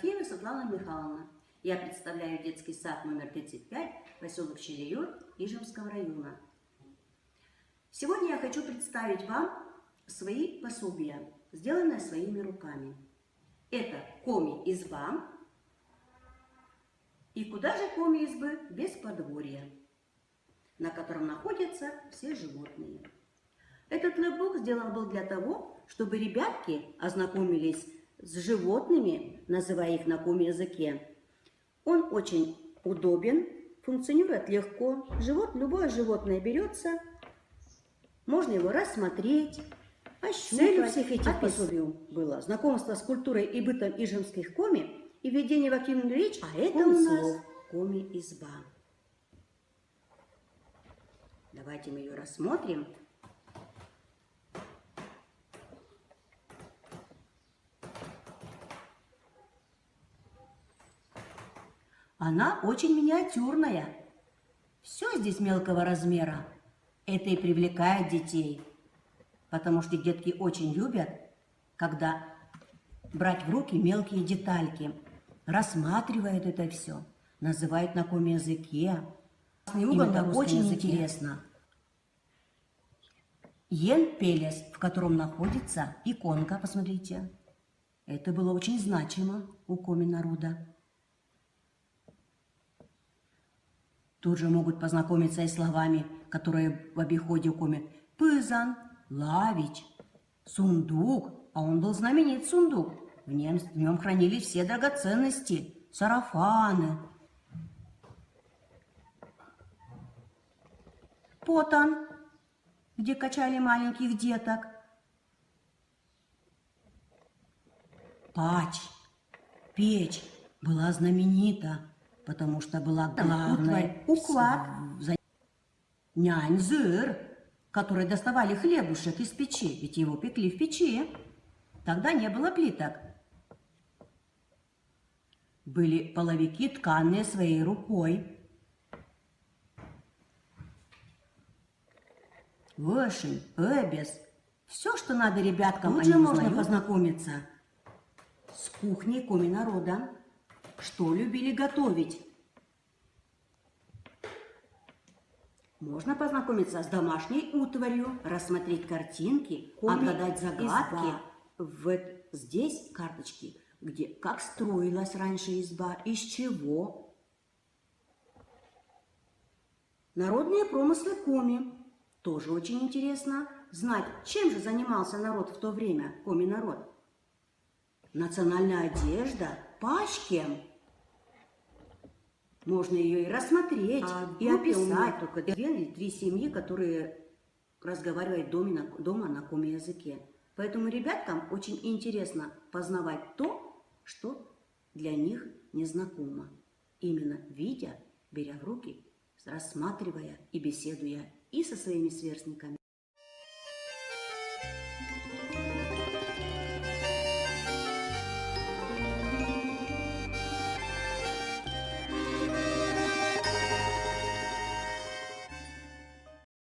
Тимофеева Светлана Михайловна. Я представляю детский сад номер 35, поселок Щелеёр, Ижевского района. Сегодня я хочу представить вам свои пособия, сделанные своими руками. Это коми-изба. И куда же коми-избы без подворья, на котором находятся все животные. Этот лэпбук сделан был для того, чтобы ребятки ознакомились с животными, называя их на коми-языке. Он очень удобен, функционирует легко. Любое животное берется, можно его рассмотреть, ощупать. Целью всех этих пособий было знакомство с культурой и бытом ижемских коми и введение в активную речь, а это у нас коми-изба. Давайте мы ее рассмотрим. Она очень миниатюрная. Все здесь мелкого размера. Это и привлекает детей, потому что детки очень любят, когда брать в руки мелкие детальки, рассматривают это все, называют на коми-языке. Им это очень интересно. Ен-Пелес, в котором находится иконка, посмотрите. Это было очень значимо у коми-народа. Тут же могут познакомиться и словами, которые в обиходе у коми. Пызан, лавич, сундук. А он был знаменит сундук. В нем хранились все драгоценности, сарафаны. Потан, где качали маленьких деток. Печь была знаменита, потому что была главной уклад. Нянь-зыр, которые доставали хлебушек из печи, ведь его пекли в печи. Тогда не было плиток. Были половики, тканые своей рукой. Вышень, эбес. Все, что надо ребяткам, тут же можно познакомиться с кухней коми-народа. Что любили готовить? Можно познакомиться с домашней утварью, рассмотреть картинки, отгадать загадки. Здесь карточки, где как строилась раньше изба, из чего. Народные промыслы коми. Тоже очень интересно знать, чем же занимался народ в то время, коми-народ. Национальная одежда, пашкем. Можно ее и рассмотреть, и описать. Только 2 или 3 семьи, которые разговаривают дома на коми-языке. Поэтому ребяткам очень интересно познавать то, что для них незнакомо. Именно видя, беря в руки, рассматривая и беседуя и со своими сверстниками,